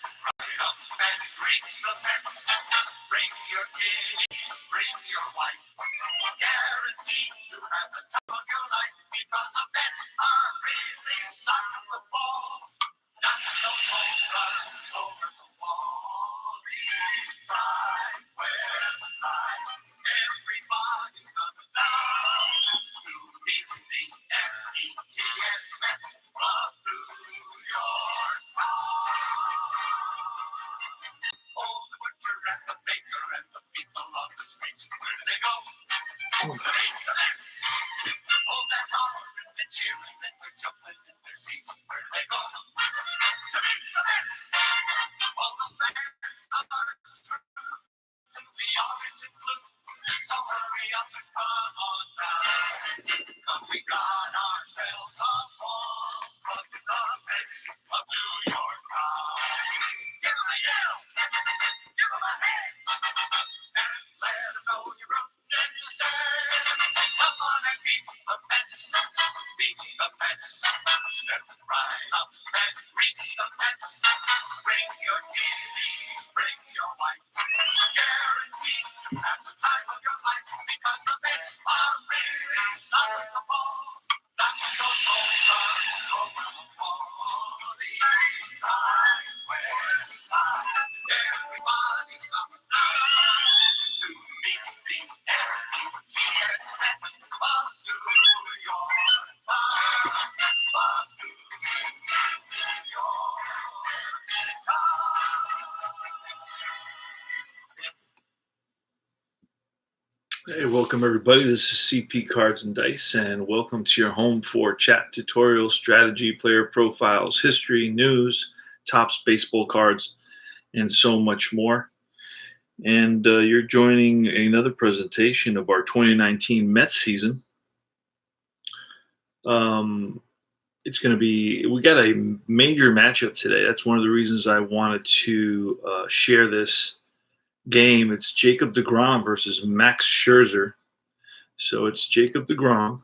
right up and greet the Mets. Bring your kiddies, bring your wife. Guaranteed to have the time of your life because the Mets are really sucking the ball. Knocking those home runs over the wall. East side, west side, everybody's coming down to meet the Mets of New York town. Oh, the butcher and the baker and the people on the streets, where do they go? To meet the Mets. Oh, that hollering and cheering and they're jumping in their seats, where do they go? To meet the Mets. All the fans are true to the orange and blue. So hurry up and come on down, 'cause we got ourselves a ball of the Mets of New York town. Give 'em a yell, give 'em a hand, and let 'em know you're rooting and you stand. Come on and beat the Mets, beat the Mets. Step right up and greet the Mets. Bring your kiddies, bring your wife. Guaranteed to have the time of your life because the Mets are really sucking the ball. Knocking those home runs over the wall. The east side, west side, everybody's coming down to meet the Mets of New York town. Of New York town. Hey, welcome everybody. This is CP Cards and Dice, and welcome to your home for chat tutorials, strategy, player profiles, history, news, tops, baseball cards, and so much more. And you're joining another presentation of our 2019 Mets season. It's going to be, we got a major matchup today. That's one of the reasons I wanted to share this game. It's Jacob deGrom versus Max Scherzer. So it's Jacob deGrom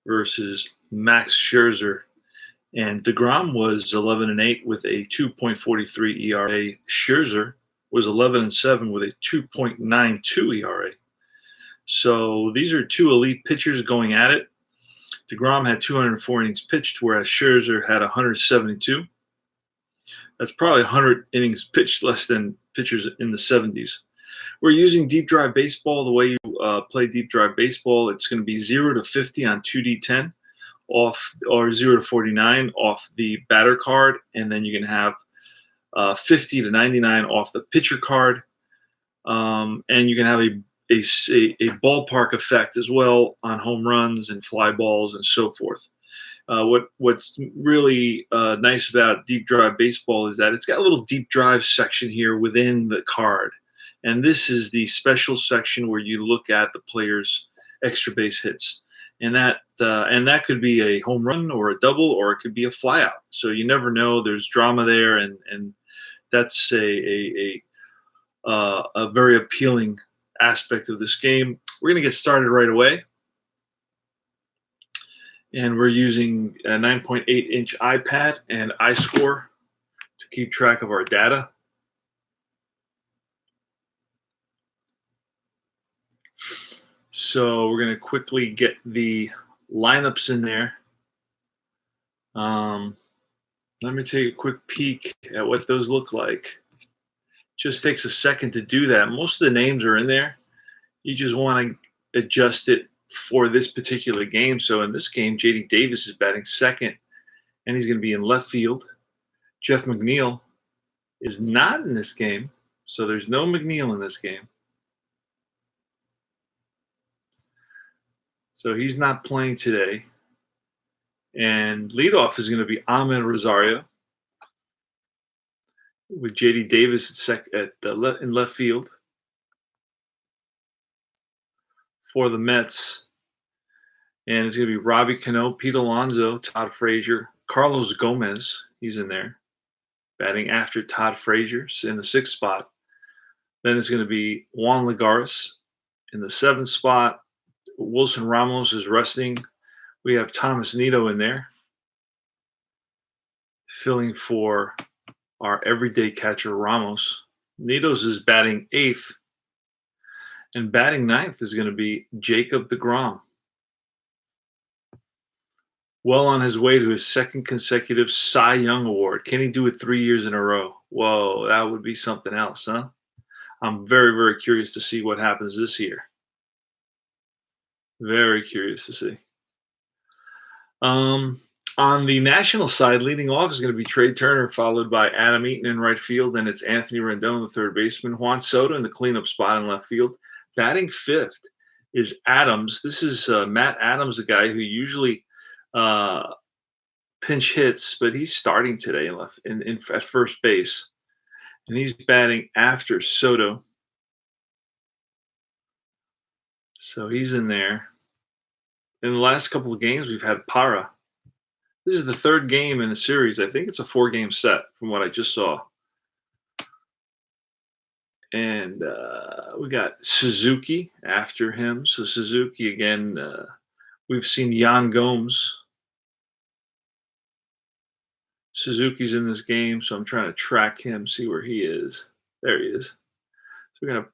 versus Max Scherzer. And deGrom was 11-8 with a 2.43 ERA. Scherzer was 11-7 with a 2.92 ERA. So these are two elite pitchers going at it. deGrom had 204 innings pitched, whereas Scherzer had 172. That's probably 100 innings pitched less than pitchers in the 70s. We're using deep drive baseball. The way you play deep drive baseball, it's going to be 0 to 50 on 2D10 off, or 0 to 49 off the batter card, and then you can have 50 to 99 off the pitcher card, and you can have a ballpark effect as well on home runs and fly balls and so forth. What's really nice about deep drive baseball is that it's got a little deep drive section here within the card. And this is the special section where you look at the player's extra base hits. And that could be a home run or a double, or it could be a flyout. So you never know. There's drama there, and that's a very appealing aspect of this game. We're going to get started right away. And we're using a 9.8-inch iPad and iScore to keep track of our data. So we're going to quickly get the lineups in there. Let me take a quick peek at what those look like. Just takes a second to do that. Most of the names are in there. You just want to adjust it for this particular game. So in this game, J.D. Davis is batting second, and he's going to be in left field. Jeff McNeil is not in this game, so there's no McNeil in this game. So he's not playing today. And leadoff is going to be Ahmed Rosario with J.D. Davis in left field for the Mets. And it's going to be Robbie Cano, Pete Alonso, Todd Frazier, Carlos Gomez. He's in there, batting after Todd Frazier in the 6th spot. Then it's going to be Juan Lagares in the 7th spot. Wilson Ramos is resting. We have Thomas Nido in there, filling for our everyday catcher Ramos. Nidos is batting 8th, and batting 9th is going to be Jacob deGrom. Well on his way to his second consecutive Cy Young Award. Can he do it 3 years in a row? Whoa, that would be something else, huh? I'm very, very curious to see what happens this year. Very curious to see. On the national side, leading off is going to be Trey Turner, followed by Adam Eaton in right field. Then it's Anthony Rendon, the third baseman. Juan Soto in the cleanup spot in left field. Batting 5th is Adams. This is Matt Adams, a guy who usually pinch hits, but he's starting today at first base. And he's batting after Soto. So he's in there. In the last couple of games, we've had Para. This is the third game in the series. I think it's a 4-game set from what I just saw. And we got Suzuki after him. So Suzuki again, we've seen Yan Gomes. Suzuki's in this game, so I'm trying to track him, see where he is. There he is. So we're going to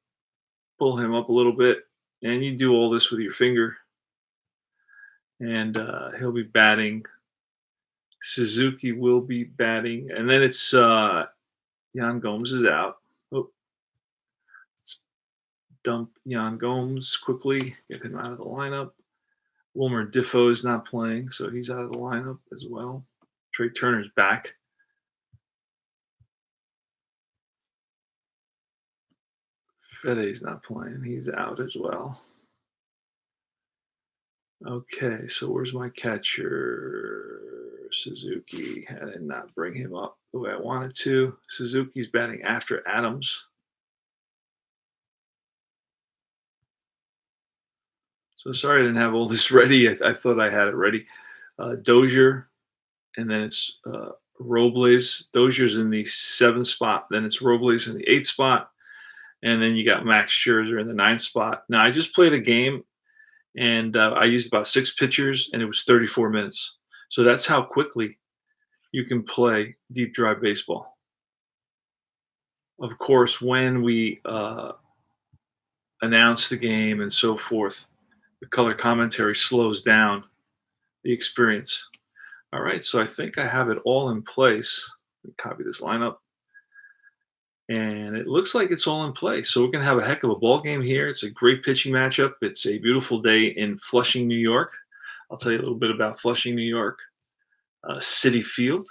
pull him up a little bit. And you do all this with your finger. And he'll be batting. Suzuki will be batting. And then it's Yan Gomes is out. Oh, let's dump Yan Gomes quickly. Get him out of the lineup. Wilmer Diffo is not playing, so he's out of the lineup as well. Trey Turner's back. Fede's not playing. He's out as well. Okay, so where's my catcher? Suzuki. I did not bring him up the way I wanted to. Suzuki's batting after Adams. So sorry I didn't have all this ready. I thought I had it ready. Dozier, and then it's Robles. Dozier's in the 7th spot. Then it's Robles in the 8th spot. And then you got Max Scherzer in the 9th spot. Now, I just played a game, and I used about 6 pitchers, and it was 34 minutes. So that's how quickly you can play deep drive baseball. Of course, when we announce the game and so forth, the color commentary slows down the experience. All right, so I think I have it all in place. Let me copy this lineup. And it looks like it's all in place. So we're going to have a heck of a ball game here. It's a great pitching matchup. It's a beautiful day in Flushing, New York. I'll tell you a little bit about Flushing, New York. Citi Field.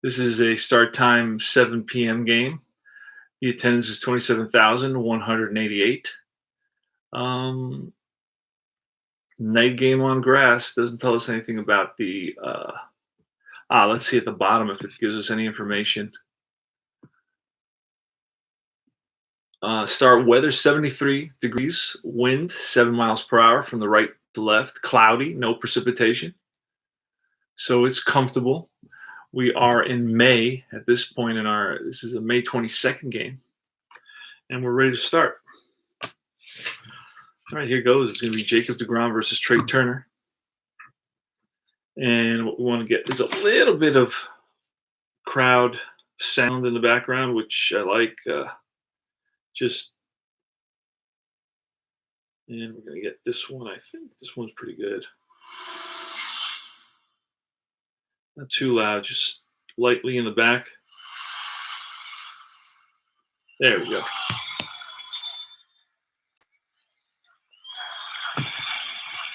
This is a start time 7 p.m. game. The attendance is 27,188. Night game on grass. Doesn't tell us anything about the let's see at the bottom if it gives us any information. Start weather 73 degrees, wind 7 miles per hour from the right to left, cloudy, no precipitation. So it's comfortable. We are in May at this point this is a May 22nd game, and we're ready to start. All right, here goes. It's going to be Jacob deGrom versus Trey Turner. And what we want to get is a little bit of crowd sound in the background, which I like. And we're going to get this one. I think this one's pretty good. Not too loud, just lightly in the back. There we go.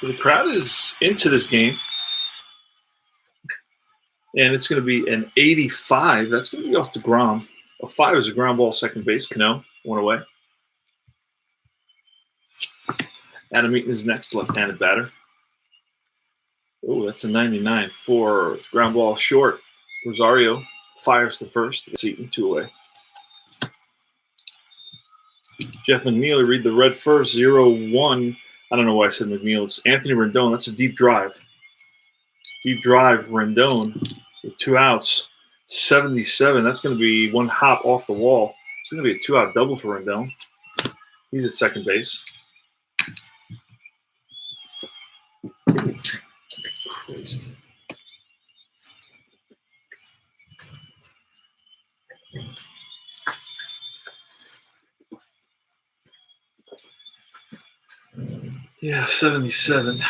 So the crowd is into this game. And it's going to be an 85. That's going to be off deGrom. A 5 is a ground ball, second base. Cano, one away. Adam Eaton is next, left-handed batter. Oh, that's a 99 for ground ball short. Rosario fires the first. It's Eaton, 2 away. Jeff McNeil, read the red first, 0-1. I don't know why I said McNeil. It's Anthony Rendon. That's a deep drive. Deep drive, Rendon with 2 outs. 77. That's going to be one hop off the wall. It's going to be a 2-out double for Rendon. He's at second base. Yeah, 77.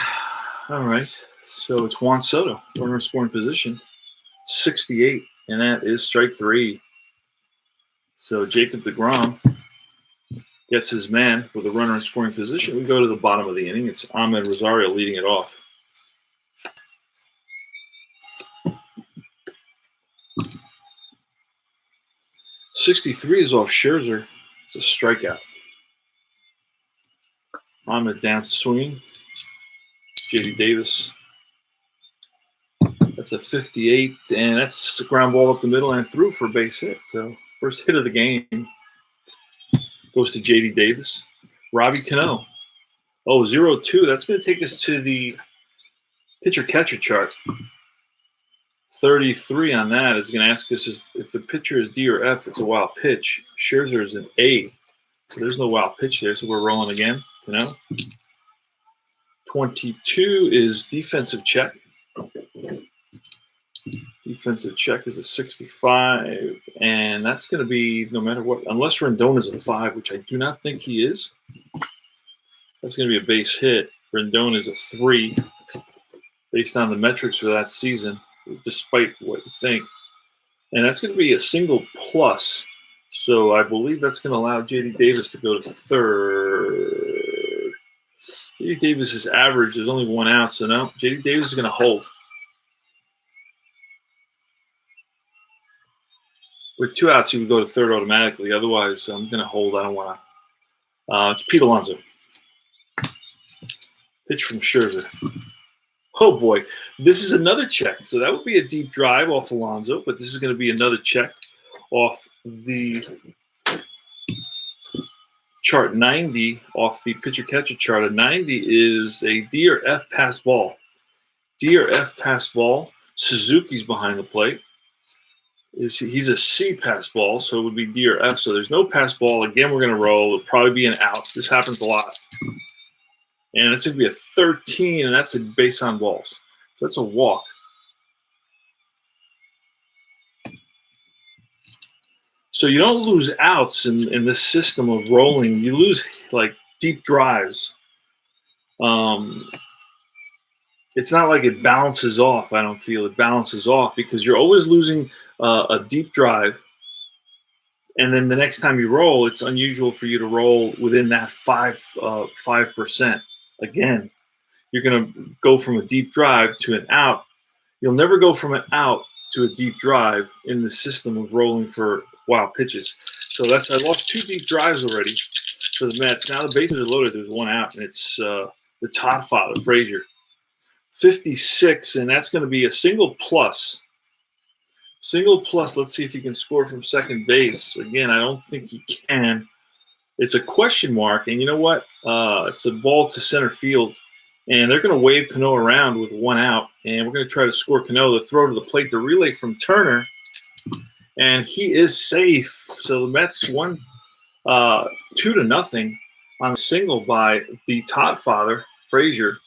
All right. So it's Juan Soto, runner in scoring position, 68, and that is strike 3. So Jacob deGrom gets his man with a runner in scoring position. We go to the bottom of the inning. It's Ahmed Rosario leading it off. '63 is off Scherzer. It's a strikeout. Ahmed down swinging. JD Davis. That's a 58, and that's a ground ball up the middle and through for a base hit. So first hit of the game goes to JD Davis. Robbie Cano. 0-2. That's going to take us to the pitcher-catcher chart. 33 on that is going to ask us if the pitcher is D or F, it's a wild pitch. Scherzer is an A. So there's no wild pitch there, so we're rolling again. 22 is defensive check. Defensive check is a 65, and that's going to be no matter what, unless Rendon is a 5, which I do not think he is. That's going to be a base hit. Rendon is a 3 based on the metrics for that season, despite what you think. And that's going to be a single plus. So I believe that's going to allow JD Davis to go to third. JD Davis's average is only 1 out, so no, JD Davis is going to hold. With 2 outs, he would go to third automatically. Otherwise, I'm going to hold. I don't want to. It's Pete Alonso. Pitch from Scherzer. Oh, boy. This is another check. So that would be a deep drive off Alonso, but this is going to be another check off the chart 90, off the pitcher-catcher chart. A 90 is a D or F pass ball. D or F pass ball. Suzuki's behind the plate. He's a C pass ball, so it would be D or F. So there's no pass ball. Again, we're going to roll. It'll probably be an out. This happens a lot. And it's going to be a 13, and that's a base on balls. So that's a walk. So you don't lose outs in this system of rolling. You lose, like, deep drives. It's not like it balances off. I don't feel it balances off because you're always losing a deep drive. And then the next time you roll, it's unusual for you to roll within that 5%. Again, you're going to go from a deep drive to an out. You'll never go from an out to a deep drive in the system of rolling for wild pitches. So I lost 2 deep drives already for the Mets. Now the bases are loaded. There's 1 out, and it's the Todd father, Frazier. 56, and that's going to be a single plus. Single plus. Let's see if he can score from second base. Again, I don't think he can. It's a question mark, and you know what? It's a ball to center field, and they're going to wave Cano around with 1 out, and we're going to try to score Cano. The throw to the plate, the relay from Turner, and he is safe. So the Mets won 2-0 on a single by the Todd father, Frazier.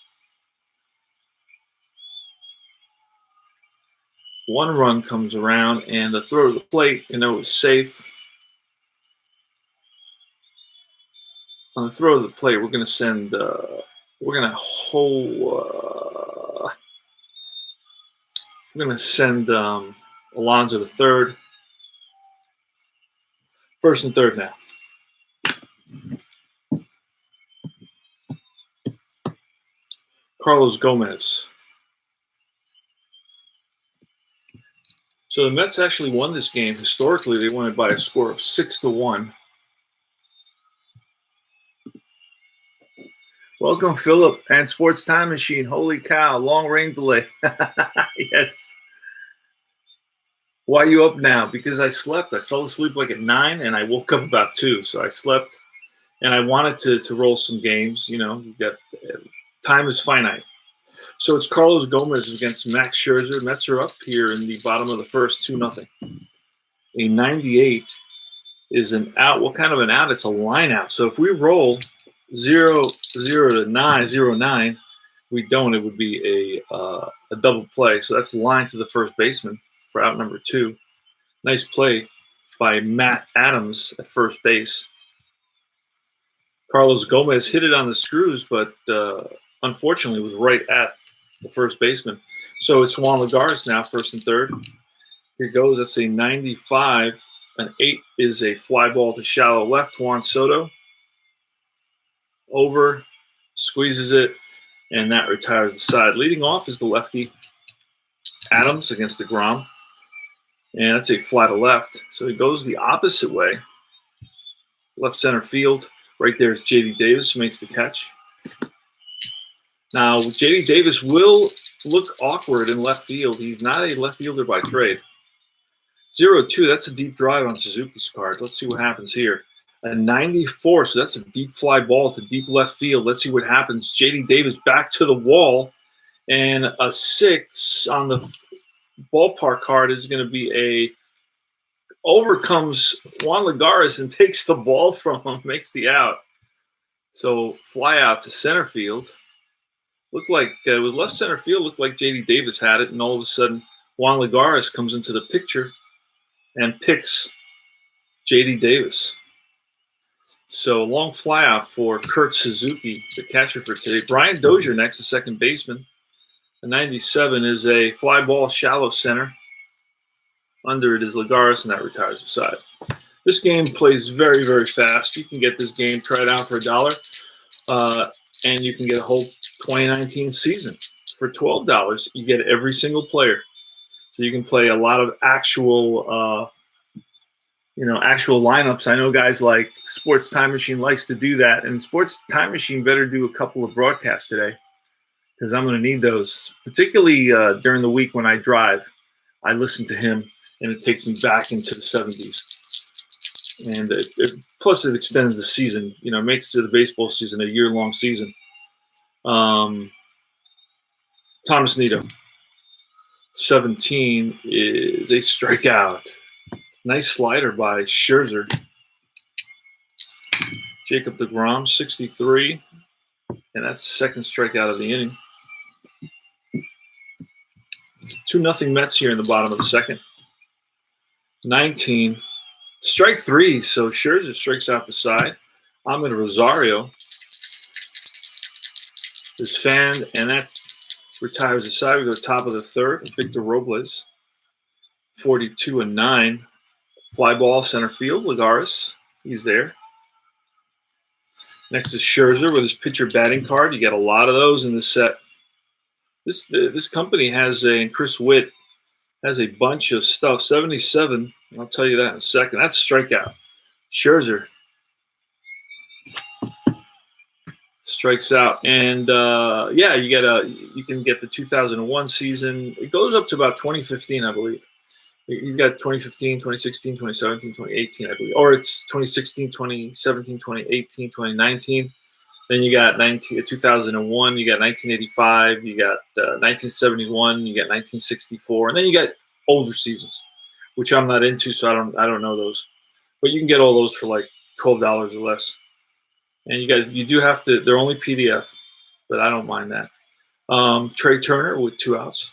1 run comes around, and the throw to the plate, Cano is safe. On the throw to the plate, we're going to send. We're going to hold. We're going to send Alonso to third. First and third now. Carlos Gomez. So the Mets actually won this game. Historically, they won it by a score of 6-1. Welcome, Philip, and Sports Time Machine. Holy cow, long rain delay. Yes. Why are you up now? Because I slept. I fell asleep like at 9, and I woke up about 2. So I slept, and I wanted to roll some games. You know, time is finite. So it's Carlos Gomez against Max Scherzer. Mets are up here in the bottom of the first, 2-0. A 98 is an out. What kind of an out? It's a line out. So if we roll 0-0 to 9, 0-9, we don't. It would be a double play. So that's line to the first baseman for out number 2. Nice play by Matt Adams at first base. Carlos Gomez hit it on the screws, but unfortunately was right at the first baseman. So it's Juan Lagares now, first and third. Here goes. That's a 95. An 8 is a fly ball to shallow left. Juan Soto over, squeezes it, and that retires the side. Leading off is the lefty Adams against deGrom. And that's a fly to left. So he goes the opposite way. Left center field. Right there is J.D. Davis who makes the catch. Now, J.D. Davis will look awkward in left field. He's not a left fielder by trade. 0-2, that's a deep drive on Suzuki's card. Let's see what happens here. A 94, so that's a deep fly ball to deep left field. Let's see what happens. J.D. Davis back to the wall. And a 6 on the ballpark card is going to be a overcomes Juan Lagares and takes the ball from him, makes the out. So fly out to center field. Looked like it was left center field. Looked like J.D. Davis had it, and all of a sudden Juan Lagares comes into the picture and picks J.D. Davis. So long fly out for Kurt Suzuki, the catcher for today. Brian Dozier next, the second baseman. The 97 is a fly ball shallow center. Under it is Lagares, and that retires the side. This game plays very, very fast. You can get this game, try it out for $1, and you can get a whole 2019 season for $12. You get every single player, so you can play a lot of actual, actual lineups. I know guys like Sports Time Machine likes to do that, and Sports Time Machine better do a couple of broadcasts today because I'm going to need those, particularly during the week when I drive. I listen to him, and it takes me back into the 70s. And plus it extends the season, makes the baseball season a year-long season. Thomas Nido, 17 is a strikeout. Nice slider by Scherzer. Jacob deGrom, 63, and that's the second strikeout of the inning. 2-0 Mets here in the bottom of the second. 19. Strike 3, so Scherzer strikes out the side. Ahmed Rosario is fanned, and that retires the side. We go top of the third. Victor Robles, 42-9. Fly ball center field. Lagares, he's there. Next is Scherzer with his pitcher batting card. You get a lot of those in this set. This company has and Chris Witt has a bunch of stuff. 77. I'll tell you that in a second. That's strikeout. Scherzer strikes out, and you can get the 2001 season. It goes up to about 2015, I believe. He's got 2015, 2016, 2017, 2018, I believe, or it's 2016, 2017, 2018, 2019. Then you got 2001, you got 1985, you got 1971, you got 1964, and then you got older seasons, which I'm not into, so I don't know those. But you can get all those for like $12 or less. And you do have to. They're only PDF, but I don't mind that. Trey Turner with 2 outs.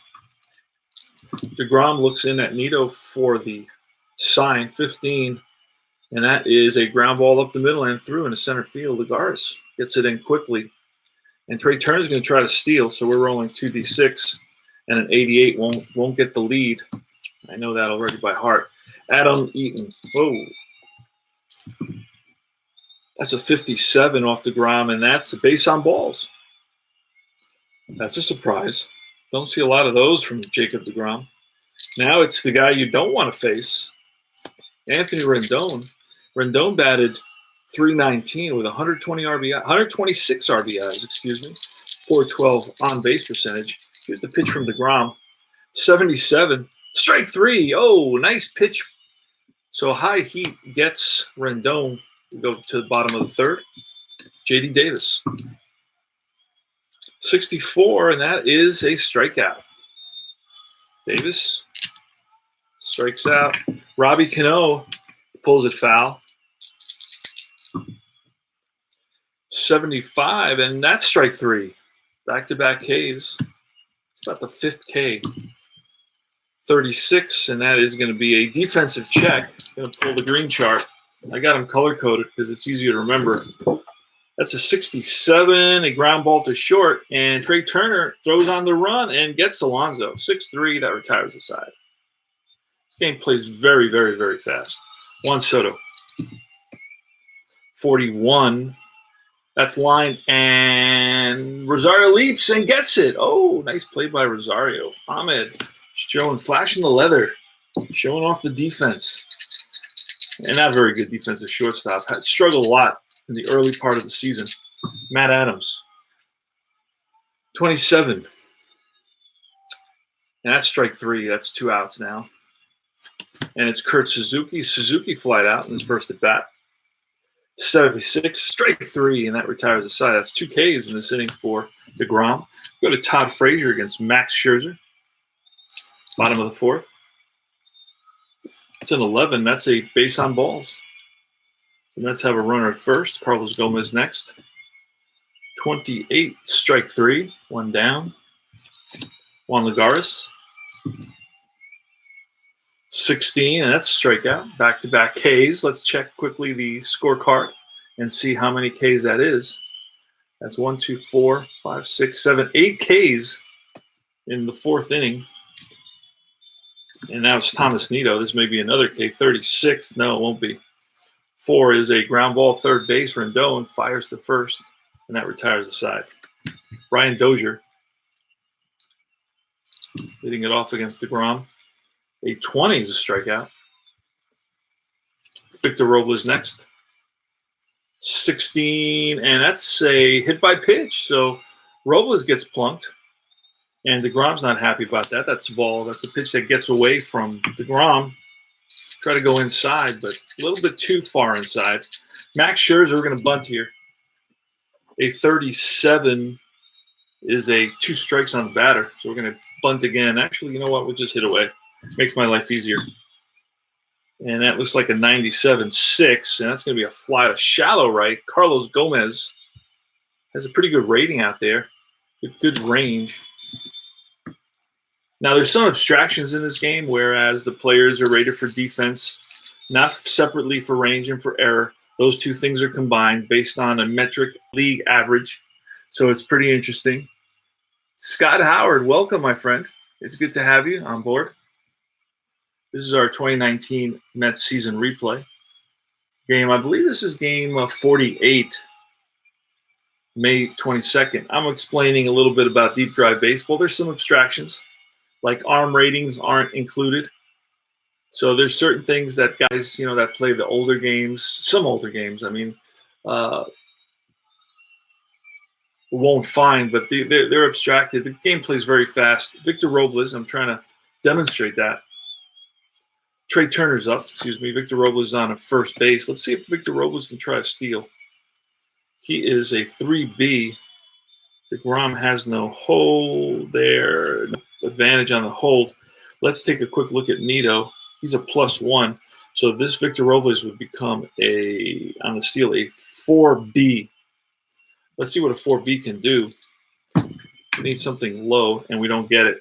deGrom looks in at Nido for the sign, 15, and that is a ground ball up the middle and through in the center field. Lagares gets it in quickly, and Trey Turner's going to try to steal. So we're rolling 2d6, and an 88 won't get the lead. I know that already by heart. Adam Eaton. Whoa. That's a 57 off deGrom, and that's a base on balls. That's a surprise. Don't see a lot of those from Jacob deGrom. Now it's the guy you don't want to face, Anthony Rendon. Rendon batted .319 with 126 RBIs, 412 on base percentage. Here's the pitch from deGrom. 77, strike 3. Oh, nice pitch. So high heat gets Rendon. We go to the bottom of the third. J.D. Davis. 64, and that is a strikeout. Davis strikes out. Robbie Cano pulls it foul. 75, and that's strike 3. Back-to-back Ks. It's about the 5th K. 36, and that is going to be a defensive check. Going to pull the green chart. I got them color-coded because it's easier to remember. That's a 67, a ground ball to short, and Trey Turner throws on the run and gets Alonso. 6-3, that retires the side. This game plays very, very, very fast. Juan Soto. 41. That's line, and Rosario leaps and gets it. Oh, nice play by Rosario. Ahmed showing, flashing the leather, showing off the defense. And not very good defensive shortstop. Had struggled a lot in the early part of the season. Matt Adams. 27. And that's strike 3. That's 2 outs now. And it's Kurt Suzuki. Suzuki flied out in his first at bat. 76, strike 3, and that retires the side. That's 2 Ks in this inning for deGrom. Go to Todd Frazier against Max Scherzer. Bottom of the 4th. It's an 11. That's a base on balls. So let's have a runner at first. Carlos Gomez next. 28, strike 3, 1 down. Juan Lagares. 16, and that's a strikeout. Back-to-back Ks. Let's check quickly the scorecard and see how many Ks that is. That's 1, 2, 4, 5, 6, 7, 8 Ks in the 4th inning. And now it's Thomas Nido. This may be another K. 36. No, it won't be. 4 is a ground ball, third base. Rendon fires to first, and that retires the side. Brian Dozier leading it off against deGrom. A 20 is a strikeout. Victor Robles next. 16, and that's a hit by pitch. So Robles gets plunked, and deGrom's not happy about that. That's a ball. That's a pitch that gets away from deGrom. Try to go inside, but a little bit too far inside. Max Scherzer, we're going to bunt here. A 37 is a 2 strikes on the batter. So we're going to bunt again. Actually, you know what? We'll just hit away. Makes my life easier. And that looks like a 97-6, and that's going to be a fly to shallow right. Carlos Gomez has a pretty good rating out there. Good range. Now, there's some abstractions in this game, whereas the players are rated for defense, not separately for range and for error. Those 2 things are combined based on a metric league average. So it's pretty interesting. Scott Howard, welcome, my friend. It's good to have you on board. This is our 2019 Mets season replay game. I believe this is game 48, May 22nd. I'm explaining a little bit about deep drive baseball. There's some abstractions, like arm ratings aren't included. So there's certain things that guys, that play the older games, some older games, won't find, but they're abstracted. The game plays very fast. Victor Robles, I'm trying to demonstrate that. Trey Turner's up, Victor Robles is on a first base. Let's see if Victor Robles can try a steal. He is a 3B. deGrom has no hold there. No advantage on the hold. Let's take a quick look at Nido. He's a +1. So this Victor Robles would become on the steal, a 4B. Let's see what a 4B can do. We need something low, and we don't get it.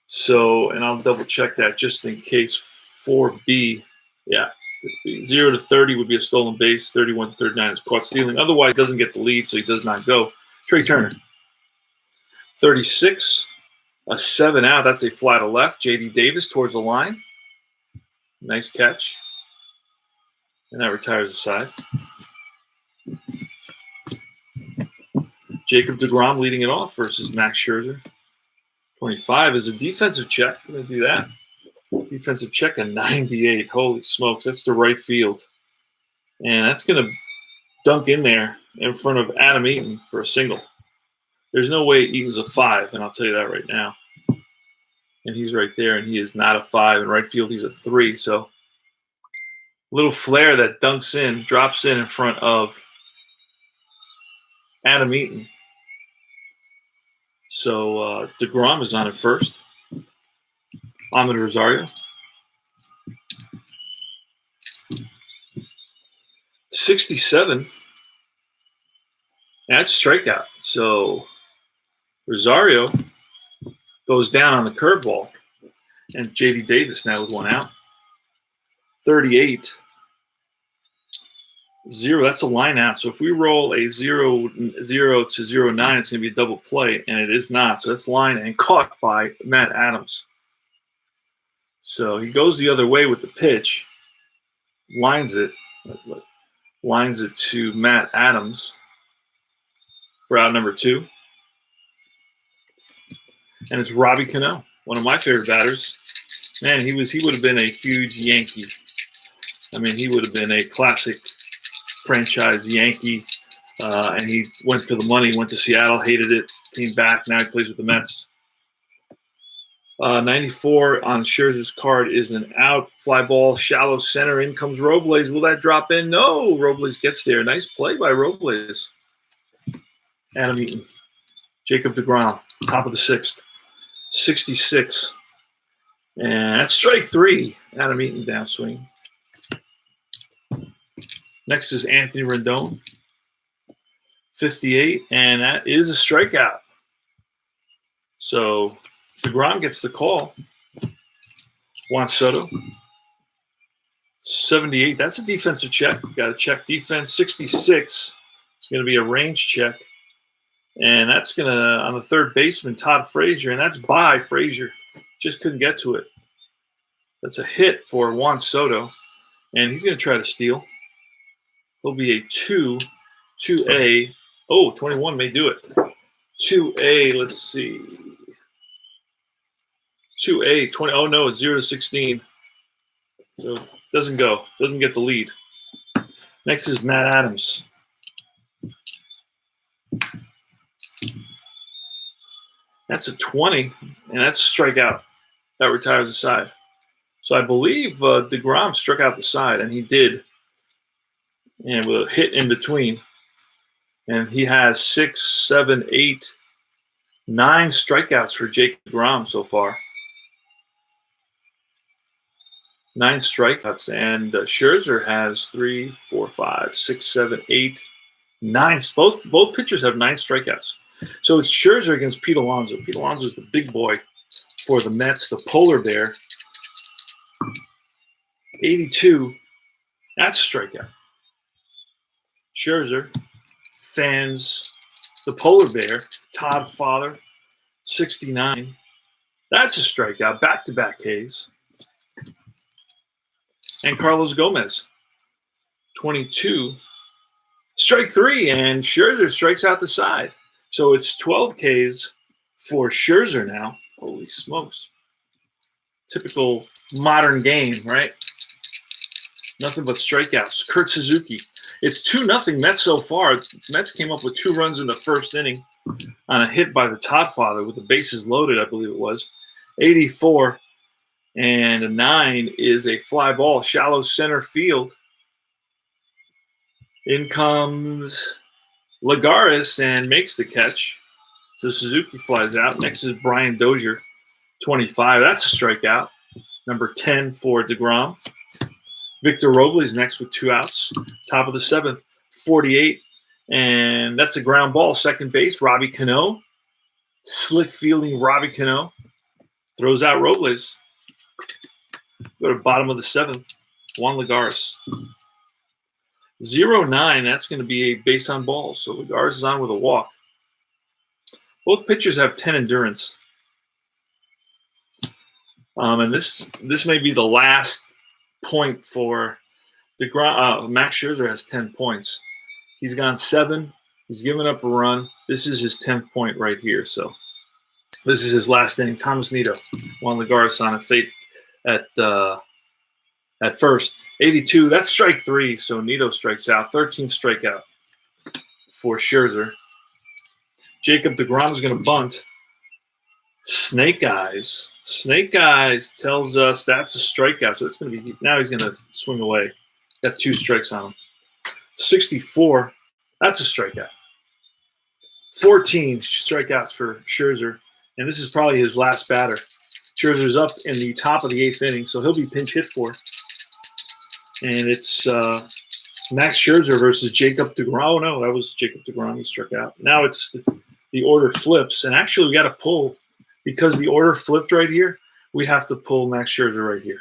So, and I'll double check that just in case. 4B, yeah, 0 to 30 would be a stolen base. 31 to 39 is caught stealing. Otherwise, he doesn't get the lead, so he does not go. Trey Turner, 36, a 7 out. That's a fly to left. J.D. Davis towards the line. Nice catch. And that retires the side. Jacob deGrom leading it off versus Max Scherzer. 25 is a defensive check. We're going to do that. Defensive check, a 98. Holy smokes, that's to right field. And that's going to dunk in there in front of Adam Eaton for a single. There's no way Eaton's a 5, and I'll tell you that right now. And he's right there, and he is not a 5. In right field, he's a 3. So little flare that dunks in, drops in front of Adam Eaton. So deGrom is on at first. Ahmed Rosario. 67. That's a strikeout. So Rosario goes down on the curveball. And J.D. Davis now with 1 out. 38 0. That's a line out. So if we roll a 0, 0 to 0, 9, it's going to be a double play, and it is not. So that's line and caught by Matt Adams. So he goes the other way with the pitch, lines it to Matt Adams for out number 2. And it's Robbie Cano, one of my favorite batters. Man, he would have been a huge Yankee. I mean, he would have been a classic franchise Yankee. And he went for the money, went to Seattle, hated it, came back. Now he plays with the Mets. 94 on Scherzer's card is an out. Fly ball, shallow center. In comes Robles. Will that drop in? No. Robles gets there. Nice play by Robles. Adam Eaton. Jacob deGrom, top of the 6th. 66. And that's strike 3. Adam Eaton downswing. Next is Anthony Rendon. 58. And that is a strikeout. So deGrom gets the call. Juan Soto. 78. That's a defensive check. Got to check defense. 66. It's going to be a range check. And that's going to, on the third baseman, Todd Frazier. And that's by Frazier. Just couldn't get to it. That's a hit for Juan Soto. And he's going to try to steal. He'll be a 2A. Oh, 21 may do it. 2A, let's see. 2A, 20. Oh, no, it's 0 to 16. So doesn't go. Doesn't get the lead. Next is Matt Adams. That's a 20, and that's a strikeout. That retires the side. So I believe deGrom struck out the side, and he did. And with a hit in between. And he has 6, 7, 8, 9 strikeouts for Jake deGrom so far. 9 strikeouts. And Scherzer has 3, 4, 5, 6, 7, 8, 9. Both pitchers have 9 strikeouts. So it's Scherzer against Pete Alonso. Pete Alonso is the big boy for the Mets, the polar bear. 82. That's a strikeout. Scherzer fans the polar bear, Todd Father, 69. That's a strikeout, back-to-back Ks. And Carlos Gomez, 22. Strike 3, and Scherzer strikes out the side. So it's 12 Ks for Scherzer now. Holy smokes. Typical modern game, right? Nothing but strikeouts. Kurt Suzuki. It's 2-0 Mets so far. Mets came up with 2 runs in the first inning on a hit by the Todd Father with the bases loaded, I believe it was. 84. And a 9 is a fly ball, shallow center field. In comes Lagares and makes the catch. So Suzuki flies out. Next is Brian Dozier, 25. That's a strikeout. Number 10 for deGrom. Victor Robles next with 2 outs. Top of the 7th, 48. And that's a ground ball. Second base, Robbie Cano. Slick fielding Robbie Cano. Throws out Robles. Go to bottom of the 7th, Juan Lagares. 0-9, that's going to be a base on balls. So Lagares is on with a walk. Both pitchers have 10 endurance. And this may be the last point for deGrom. Max Scherzer has 10 points. He's gone 7. He's given up a run. This is his 10th point right here. So this is his last inning. Thomas Nido, Juan Lagares on a fate at first. 82. That's strike 3. So Nido strikes out. 13 strikeout for Scherzer. Jacob deGrom is going to bunt. Snake Eyes. Snake Eyes tells us that's a strikeout. So it's going to be now he's going to swing away. Got 2 strikes on him. 64. That's a strikeout. 14 strikeouts for Scherzer. And this is probably his last batter. Scherzer's up in the top of the 8th inning, so he'll be pinch hit for. And it's Max Scherzer versus Jacob deGrom. Oh, no, that was Jacob deGrom. He struck out. Now it's the order flips. And actually, we got to pull. Because the order flipped right here, we have to pull Max Scherzer right here.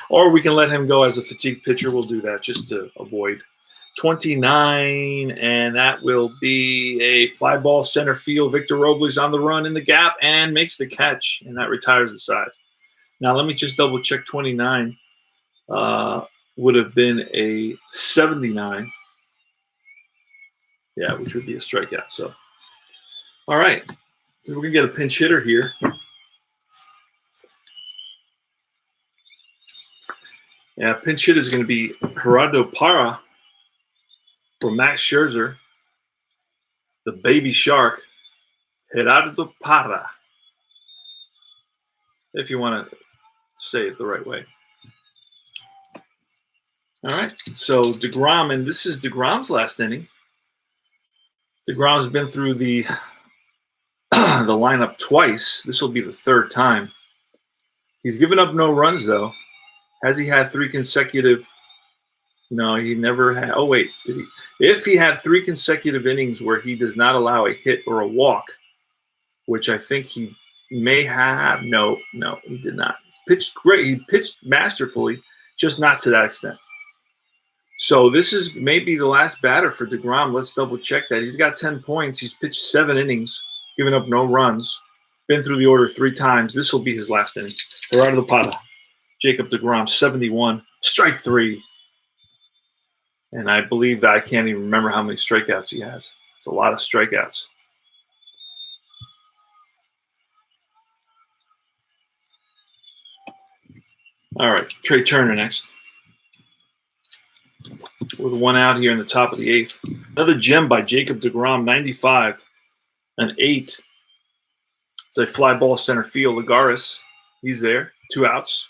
Or we can let him go as a fatigue pitcher. We'll do that just to avoid 29, and that will be a fly ball center field. Victor Robles on the run in the gap and makes the catch, and that retires the side. Now, let me just double check. 29 would have been a 79. Yeah, which would be a strikeout. So, all right. We're going to get a pinch hitter here. Yeah, pinch hitter is going to be Gerardo Parra for Max Scherzer. The baby shark, Gerardo Parra, if you want to say it the right way. All right, so deGrom, and this is deGrom's last inning. deGrom's been through the the lineup twice. This will be the third time. He's given up no runs, though. Has he had three consecutive? No, he never had. Oh, wait, did he? If he had three consecutive innings where he does not allow a hit or a walk, which I think he may have. No, he did not. He pitched great. He pitched masterfully, just not to that extent. So this is maybe the last batter for deGrom. Let's double check that. He's got 10 points. He's pitched 7 innings, given up no runs, been through the order 3 times. This will be his last inning. Gerardo Parra, Jacob deGrom, 71, strike 3. And I believe that I can't even remember how many strikeouts he has. It's a lot of strikeouts. All right, Trey Turner next. With 1 out here in the top of the 8th. Another gem by Jacob deGrom, 95, an 8. It's a fly ball center field. Lagares, he's there, 2 outs.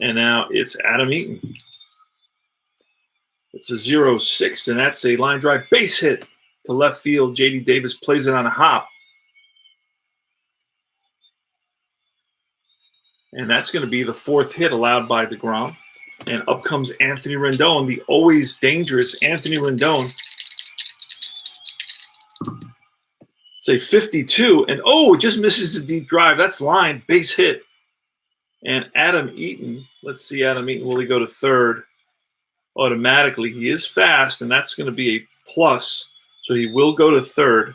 And now it's Adam Eaton. It's a 0-6, and that's a line drive base hit to left field. J.D. Davis plays it on a hop. And that's going to be the 4th hit allowed by deGrom. And up comes Anthony Rendon, the always dangerous Anthony Rendon. It's a 52, and it just misses a deep drive. That's line, base hit. And Adam Eaton, let's see, Adam Eaton, will he go to third? Automatically, he is fast, and that's going to be a plus. So he will go to third.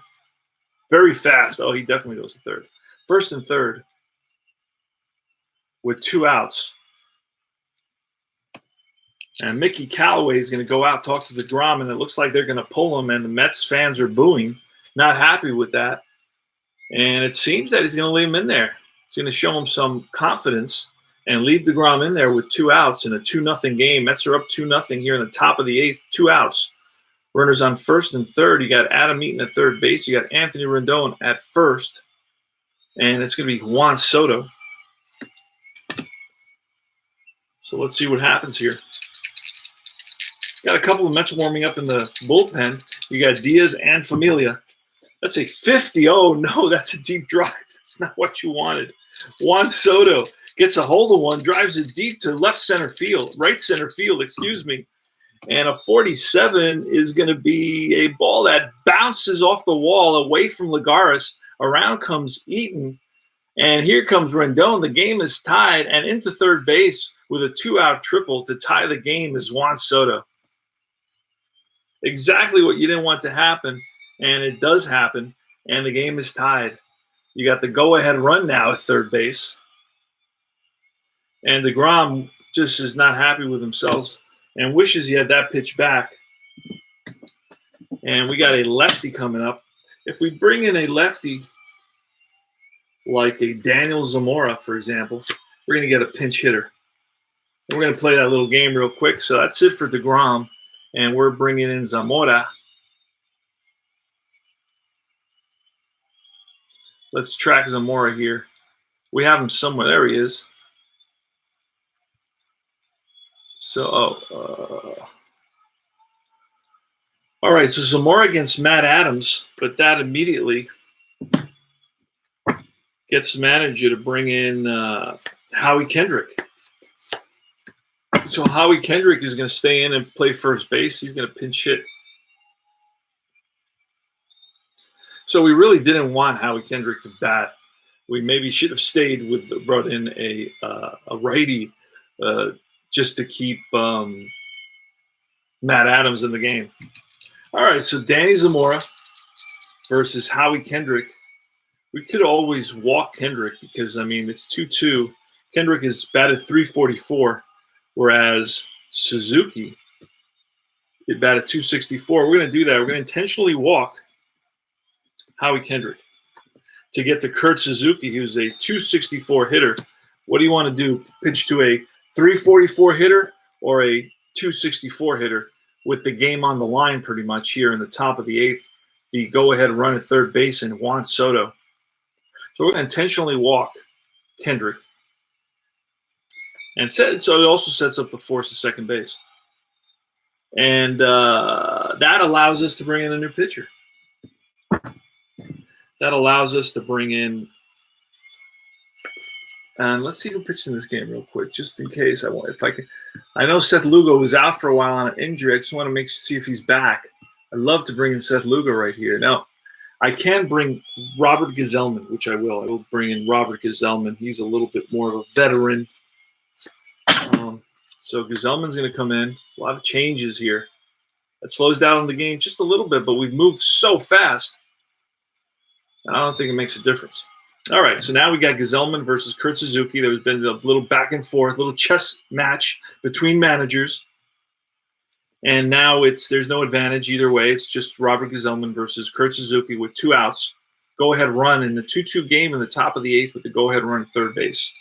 Very fast. Oh, he definitely goes to third. First and third with 2 outs. And Mickey Callaway is going to go out, talk to deGrom, and it looks like they're going to pull him, and the Mets fans are booing, not happy with that. And it seems that he's going to leave him in there. He's going to show him some confidence and leave deGrom in there with 2 outs in a 2-0 game. Mets are up 2-0 here in the top of the 8th, 2 outs. Runners on first and third. You got Adam Eaton at third base. You got Anthony Rendon at first. And it's going to be Juan Soto. So let's see what happens here. Got a couple of Mets warming up in the bullpen. You got Diaz and Familia. That's a 50. Oh, no, that's a deep drive. That's not what you wanted. Juan Soto gets a hold of one, drives it deep to right center field, excuse me. And a 47 is going to be a ball that bounces off the wall away from Lagares. Around comes Eaton. And here comes Rendon. The game is tied. And into third base with a 2-out triple to tie the game is Juan Soto. Exactly what you didn't want to happen, and it does happen, and the game is tied. You got the go-ahead run now at third base, and deGrom just is not happy with himself and wishes he had that pitch back. And we got a lefty coming up. If we bring in a lefty like a Daniel Zamora, for example, we're going to get a pinch hitter. We're going to play that little game real quick. So that's it for deGrom. And we're bringing in Zamora. Let's track Zamora here. We have him somewhere. There he is. So, all right. So Zamora against Matt Adams, but that immediately gets the manager to bring in Howie Kendrick. So Howie Kendrick is going to stay in and play first base. He's going to pinch hit. So we really didn't want Howie Kendrick to bat. We maybe should have brought in a righty just to keep Matt Adams in the game. All right, so Danny Zamora versus Howie Kendrick. We could always walk Kendrick because, I mean, it's 2-2. Kendrick is batted .344, whereas Suzuki it batted .264. We're going to do that. We're going to intentionally walk Howie Kendrick to get to Kurt Suzuki, who's a .264 hitter. What do you want to do? Pitch to a .344 hitter or a .264 hitter with the game on the line pretty much here in the top of the eighth? The go-ahead run at third base and Juan Soto. So we're going to intentionally walk Kendrick. And so it also sets up the force of second base. And that allows us to bring in a new pitcher. That allows us to bring in, and let's see who pitched in this game real quick, just in case if I can. I know Seth Lugo was out for a while on an injury. I just want to see if he's back. I'd love to bring in Seth Lugo right here. Now, I can bring Robert Gazelman, which I will. I will bring in Robert Gazelman. He's a little bit more of a veteran. So Gazelman's going to come in. A lot of changes here. That slows down the game just a little bit, but we've moved so fast. I don't think it makes a difference. All right, so now we got Gazelman versus Kurt Suzuki. There's been a little back and forth, little chess match between managers. And now there's no advantage either way. It's just Robert Gazelman versus Kurt Suzuki with 2 outs. Go-ahead run in the 2-2 game in the top of the eighth with the go-ahead run at third base.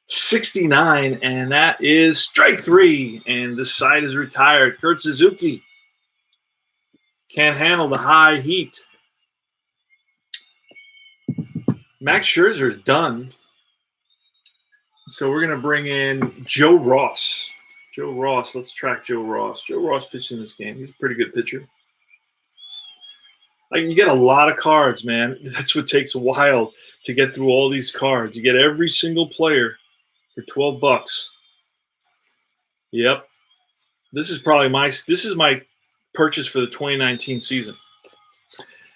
69, and that is strike 3. And this side is retired. Kurt Suzuki can't handle the high heat. Max Scherzer is done. So we're going to bring in Joe Ross. Joe Ross, let's track Joe Ross. Joe Ross pitched in this game. He's a pretty good pitcher. Like, you get a lot of cards, man. That's what takes a while to get through all these cards. You get every single player for $12. Yep. This is my purchase for the 2019 season.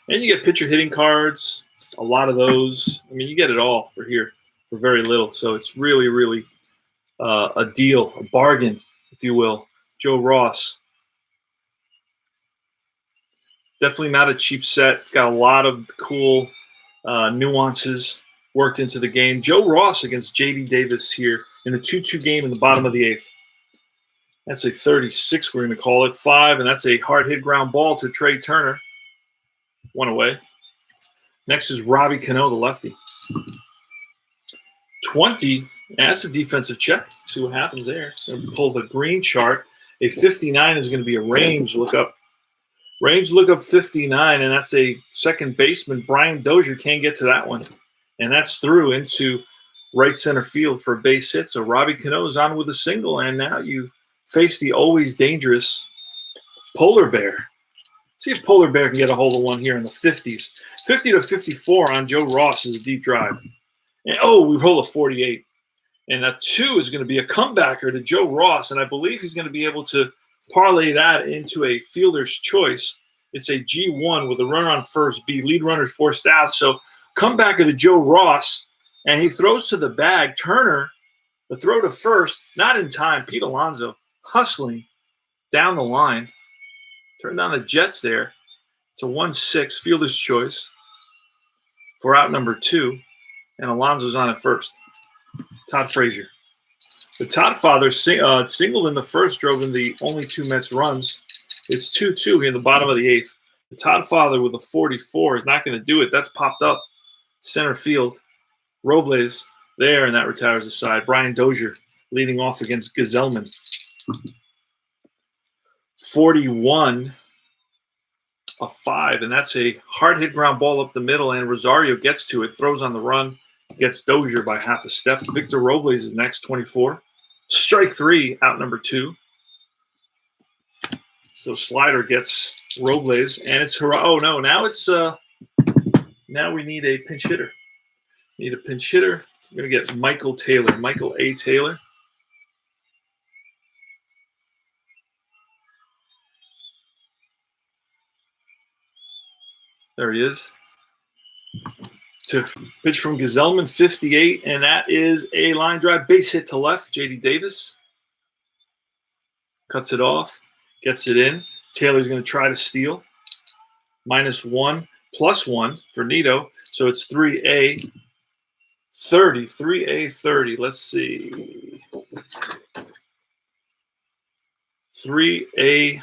And you get pitcher hitting cards, a lot of those. I mean, you get it all for here for very little. So it's really, really a deal, a bargain, if you will. Joe Ross. Definitely not a cheap set. It's got a lot of cool nuances worked into the game. Joe Ross against J.D. Davis here in a 2-2 game in the bottom of the eighth. That's a 36, we're going to call it. 5, and that's a hard hit ground ball to Trey Turner. 1 away. Next is Robbie Cano, the lefty. 20. That's a defensive check. See what happens there. Pull the green chart. A 59 is going to be a range lookup. Range lookup 59, and that's a second baseman. Brian Dozier can't get to that one. And that's through into right center field for a base hit. So Robbie Cano is on with a single, and now you face the always dangerous Polar Bear. See if Polar Bear can get a hold of one here in the 50s. 50 to 54 on Joe Ross is a deep drive. And, we roll a 48. And a 2 is going to be a comebacker to Joe Ross, and I believe he's going to be able to parlay that into a fielder's choice. It's a G1 with a runner on first, B, lead runner forced out. So comebacker to Joe Ross, and he throws to the bag. Turner, the throw to first, not in time. Pete Alonso hustling down the line. Turned down the Jets there. It's a 1-6 fielder's choice for out number 2, and Alonso's on at first. Todd Frazier. The Todd father singled in the first, drove in the only 2 Mets runs. It's 2-2 here in the bottom of the eighth. The Todd father with a 44 is not going to do it. That's popped up center field. Robles there, and that retires the side. Brian Dozier leading off against Gazelman. 41, a 5, and that's a hard hit ground ball up the middle, and Rosario gets to it, throws on the run, gets Dozier by half a step. Victor Robles is next, 24. Strike 3, out number 2. So slider gets Robles, and it's no, now it's now we need a pinch hitter. Need a pinch hitter. We're gonna get Michael Taylor, Michael A. Taylor. There he is. To pitch from Gazelman, 58, and that is a line drive base hit to left. J.D. Davis cuts it off. Gets it in. Taylor's going to try to steal. -1, +1 for Nito. So it's 3A 30. 3A 30. Let's see. 3A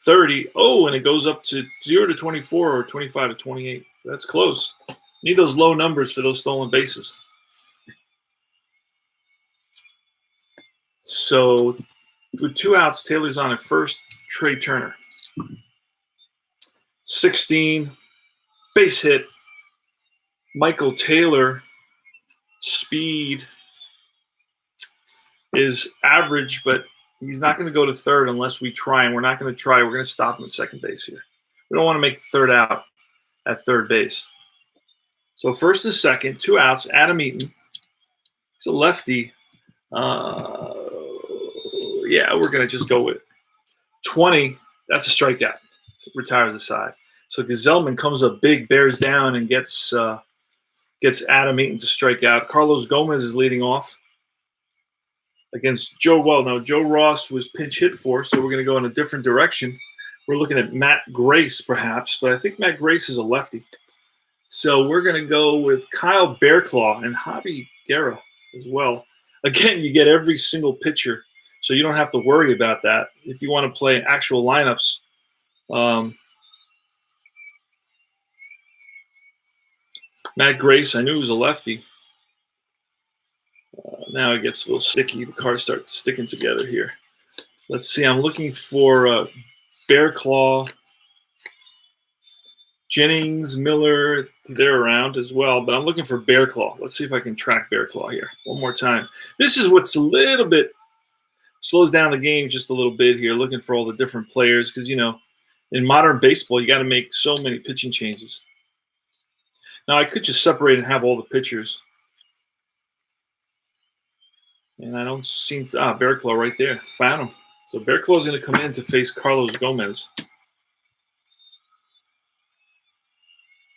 30. Oh, and it goes up to 0 to 24 or 25 to 28. That's close. Need those low numbers for those stolen bases. So with 2 outs, Taylor's on at first. Trey Turner. 16, base hit. Michael Taylor, speed is average, but he's not going to go to third unless we try, and we're not going to try. We're going to stop him at second base here. We don't want to make third out at third base. So first and second, 2 outs. Adam Eaton. It's a lefty. Yeah, we're going to just go with 20. That's a strikeout. So retires the side. So Gazelman comes up big, bears down, and gets Adam Eaton to strike out. Carlos Gomez is leading off against Joe. Well, no, Joe Ross was pinch hit for, so we're going to go in a different direction. We're looking at Matt Grace, perhaps, but I think Matt Grace is a lefty. So we're going to go with Kyle Bearclaw and Javi Guerra as well. Again, you get every single pitcher, so you don't have to worry about that. If you want to play actual lineups, Matt Grace, I knew he was a lefty. Now it gets a little sticky. The cards start sticking together here. Let's see. I'm looking for Bearclaw, Jennings, Miller. They're around as well, but I'm looking for Bearclaw. Let's see if I can track Bearclaw here one more time. This is what's a little bit slows down the game just a little bit here, looking for all the different players because, you know, in modern baseball, you got to make so many pitching changes. Now, I could just separate and have all the pitchers. And I don't seem to – Bearclaw right there. Found him. So Bearclaw is going to come in to face Carlos Gomez.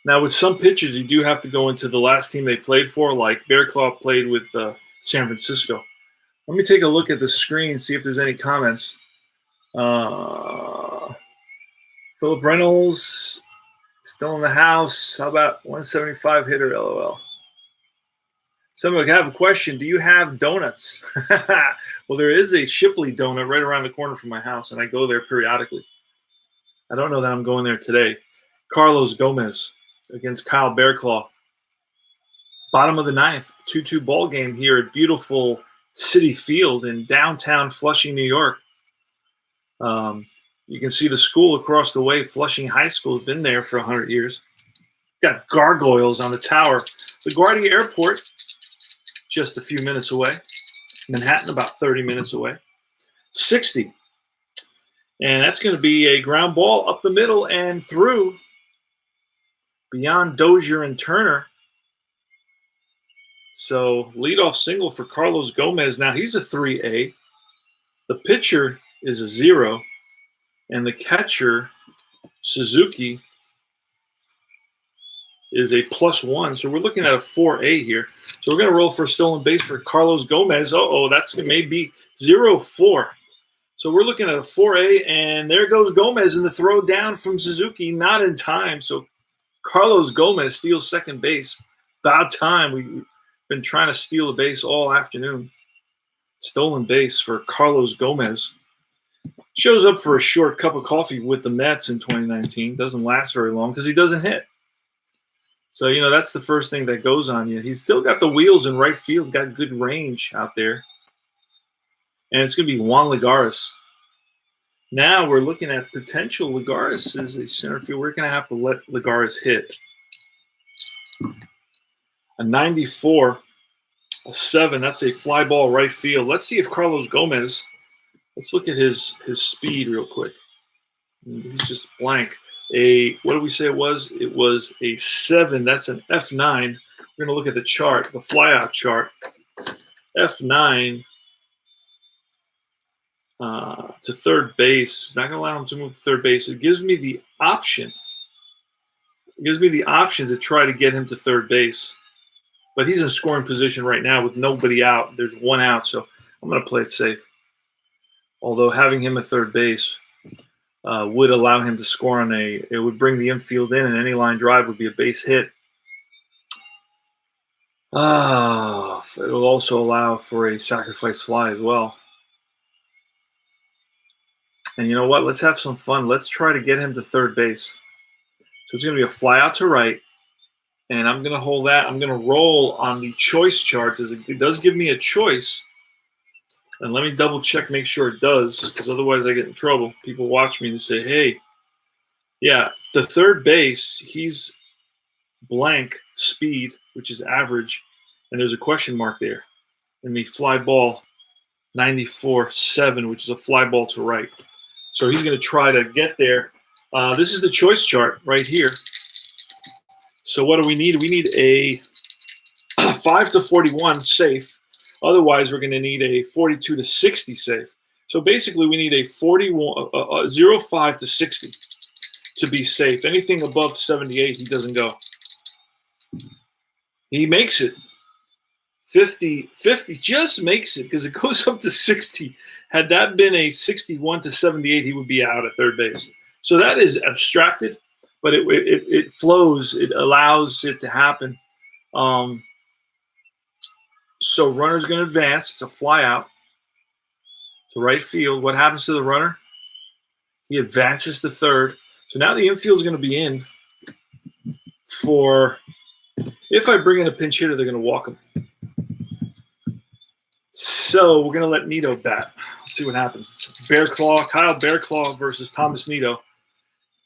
Now, with some pitchers, you do have to go into the last team they played for, like Bearclaw played with San Francisco. Let me take a look at the screen, see if there's any comments. Philip Reynolds – still in the house. How about 175 hitter, LOL? Somebody, I have a question. Do you have donuts? Well, there is a Shipley donut right around the corner from my house, and I go there periodically. I don't know that I'm going there today. Carlos Gomez against Kyle Bearclaw. Bottom of the ninth, 2-2 ball game here at beautiful Citi Field in downtown Flushing, New York. You can see the school across the way. Flushing High School has been there for 100 years. Got gargoyles on the tower. LaGuardia Airport, just a few minutes away. Manhattan, about 30 minutes away. 60. And that's going to be a ground ball up the middle and through beyond Dozier and Turner. So leadoff single for Carlos Gomez. Now he's a 3A. The pitcher is a 0. And the catcher, Suzuki, is a +1. So we're looking at a 4A here. So we're going to roll for a stolen base for Carlos Gomez. That's maybe 0-4. So we're looking at a 4A, and there goes Gomez in the throw down from Suzuki, not in time. So Carlos Gomez steals second base. About time. We've been trying to steal a base all afternoon. Stolen base for Carlos Gomez. Shows up for a short cup of coffee with the Mets in 2019. Doesn't last very long because he doesn't hit. So, you know, that's the first thing that goes on you. He's still got the wheels in right field, got good range out there. And it's going to be Juan Lagares. Now we're looking at potential Lagares as a center field. We're going to have to let Lagares hit. A 94, a 7. That's a fly ball right field. Let's see if Carlos Gomez – let's look at his speed real quick. He's just blank. What did we say it was? It was a 7. That's an F9. We're going to look at the chart, the flyout chart. F9 to third base. Not going to allow him to move to third base. It gives me the option. It gives me the option to try to get him to third base. But he's in scoring position right now with nobody out. There's 1 out, so I'm going to play it safe. Although having him at third base would allow him to score it would bring the infield in, and any line drive would be a base hit. It will also allow for a sacrifice fly as well. And you know what? Let's have some fun. Let's try to get him to third base. So it's going to be a fly out to right. And I'm going to hold that. I'm going to roll on the choice chart. It does give me a choice. And let me double check, make sure it does, because otherwise I get in trouble. People watch me and say, hey, yeah, the third base, he's blank speed, which is average. And there's a question mark there. And the fly ball 94.7, which is a fly ball to right. So he's going to try to get there. This is the choice chart right here. So what do we need? We need a 5 to 41 safe. Otherwise, we're going to need a 42 to 60 safe. So basically, we need a 05 to 60 to be safe. Anything above 78, he doesn't go. He makes it. 50 just makes it because it goes up to 60. Had that been a 61 to 78, he would be out at third base. So that is abstracted, but it flows. It allows it to happen. So runner's going to advance. It's a fly out to right field. What happens to the runner? He advances to third. So now the infield is going to be in for, if I bring in a pinch hitter, they're going to walk him. So we're going to let Nito bat. Let's see what happens. Kyle Bearclaw versus Thomas Nito.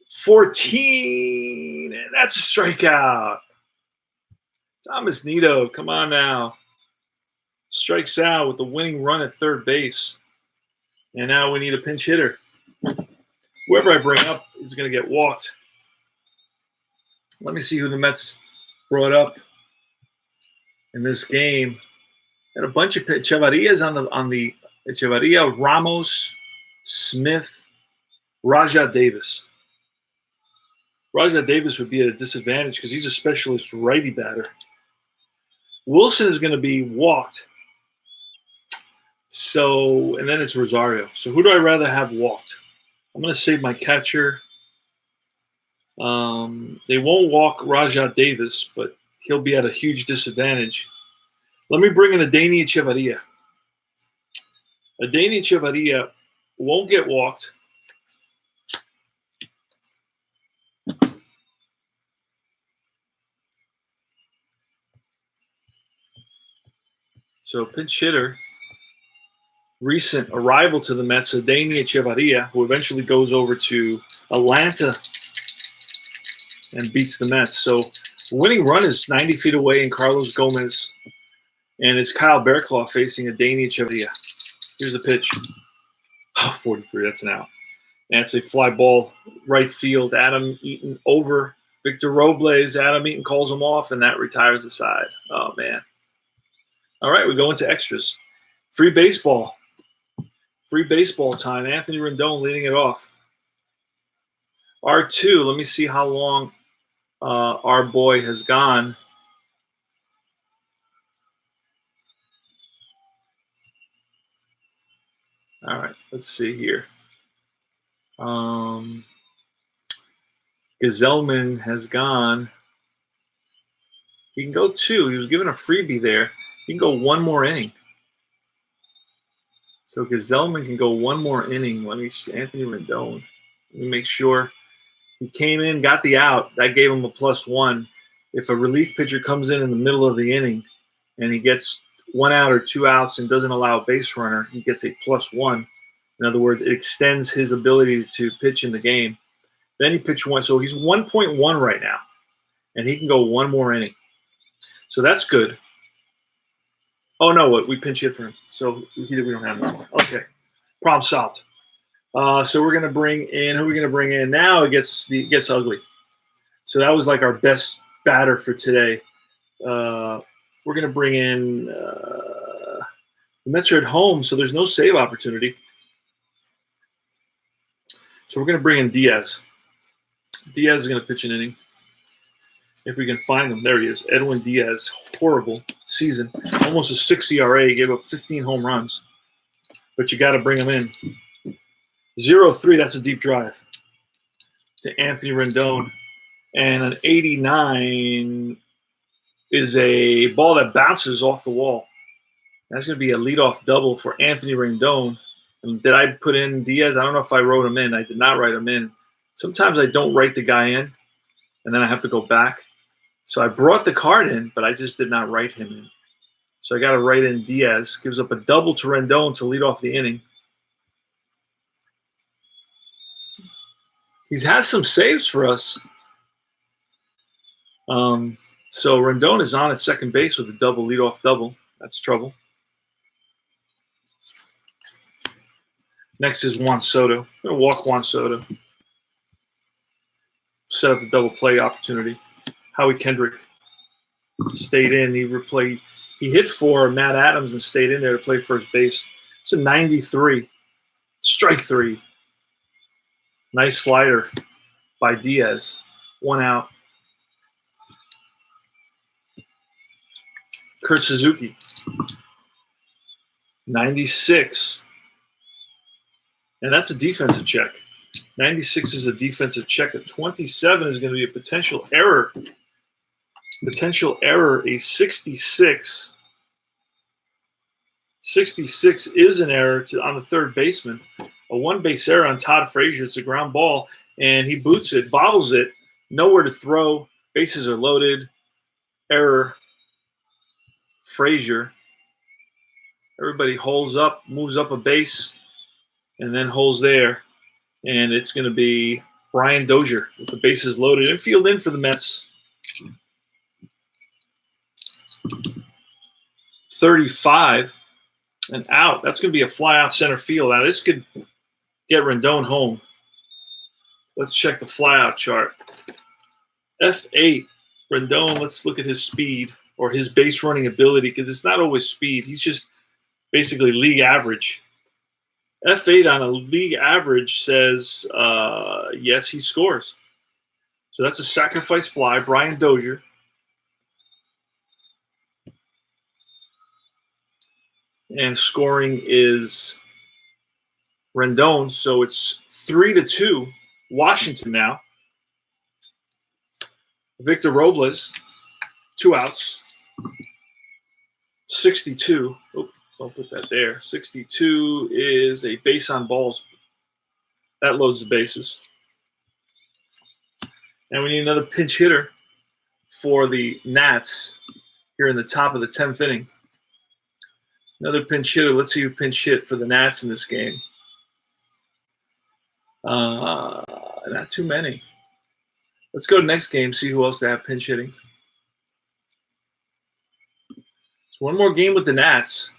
14, and that's a strikeout. Thomas Nito, come on now. Strikes out with the winning run at third base. And now we need a pinch hitter. Whoever I bring up is going to get walked. Let me see who the Mets brought up in this game. Had a bunch of Echevarrias on the Echevarria, Ramos, Smith, Rajah Davis. Rajah Davis would be at a disadvantage because he's a specialist righty batter. Wilson is going to be walked. So, and then it's Rosario. So who do I rather have walked? I'm going to save my catcher. They won't walk Rajah Davis, but he'll be at a huge disadvantage. Let me bring in Adeiny Echevarria. Adeiny Echevarria won't get walked. So pinch hitter, recent arrival to the Mets, Adeiny Echevarria, who eventually goes over to Atlanta and beats the Mets. So winning run is 90 feet away in Carlos Gomez, and it's Kyle Bearclaw facing Adeiny Echevarria. Here's the pitch. 43, that's an out. And it's a fly ball right field. Adam Eaton over Victor Robles. Adam Eaton calls him off, and that retires the side. Oh, man. All right, we go into extras. Free baseball. Free baseball time. Anthony Rendon leading it off. R2, let me see how long our boy has gone. All right, let's see here. Gazelman has gone. He can go 2. He was given a freebie there. He can go one more inning. So Gazelman can go one more inning. Let me see. Anthony Rendon. Let me make sure. He came in, got the out. That gave him a +1. If a relief pitcher comes in the middle of the inning and he gets 1 out or 2 outs and doesn't allow a base runner, he gets a +1. In other words, it extends his ability to pitch in the game. Then he pitched 1. So he's 1.1 right now, and he can go one more inning. So that's good. Oh, no, what? We pinch hit for him. So we don't have him. Okay. Problem solved. So we're going to bring in – who are we going to bring in? Now it gets ugly. So that was like our best batter for today. We're going to bring in the Mets are at home, so there's no save opportunity. So we're going to bring in Diaz. Diaz is going to pitch an inning. If we can find him. There he is. Edwin Diaz. Horrible season. Almost a 6 ERA. Gave up 15 home runs. But you got to bring him in. 0-3, that's a deep drive to Anthony Rendon. And an 89 is a ball that bounces off the wall. That's going to be a leadoff double for Anthony Rendon. And did I put in Diaz? I don't know if I wrote him in. I did not write him in. Sometimes I don't write the guy in, and then I have to go back. So I brought the card in, but I just did not write him in. So I got to write in Diaz. Gives up a double to Rendon to lead off the inning. He's had some saves for us. So Rendon is on at second base with a double, leadoff double. That's trouble. Next is Juan Soto. I'm going to walk Juan Soto. Set up the double play opportunity. Howie Kendrick stayed in. He hit for Matt Adams and stayed in there to play first base. It's a 93. Strike 3. Nice slider by Diaz. 1 out. Kurt Suzuki. 96. And that's a defensive check. 96 is a defensive check. A 27 is going to be a potential error. Potential error, a 66. 66 is an error on the third baseman. A one-base error on Todd Frazier. It's a ground ball, and he boots it, bobbles it, nowhere to throw. Bases are loaded. Error. Frazier. Everybody holds up, moves up a base, and then holds there. And it's going to be Brian Dozier with the bases loaded. Infield in for the Mets. 35 and out. That's going to be a fly out center field. Now, this could get Rendon home. Let's check the fly out chart. F8, Rendon, let's look at his speed or his base running ability, because it's not always speed. He's just basically league average. F8 on a league average says, yes, he scores. So that's a sacrifice fly. Brian Dozier. And scoring is Rendon. So it's 3-2. Washington now. Victor Robles, 2 outs. 62. Oh, I'll put that there. 62 is a base on balls. That loads the bases. And we need another pinch hitter for the Nats here in the top of the 10th inning. Another pinch hitter. Let's see who pinch hit for the Nats in this game. Not too many. Let's go to next game, see who else they have pinch hitting. So one more game with the Nats.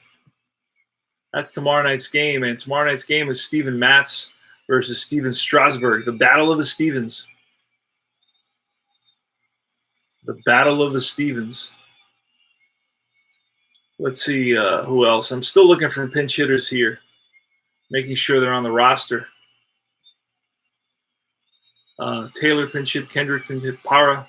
That's tomorrow night's game. And tomorrow night's game is Steven Matz versus Steven Strasburg. The Battle of the Stevens. The Battle of the Stevens. Let's see who else. I'm still looking for pinch hitters here. Making sure they're on the roster. Taylor pinch hit, Kendrick pinch hit, Parra,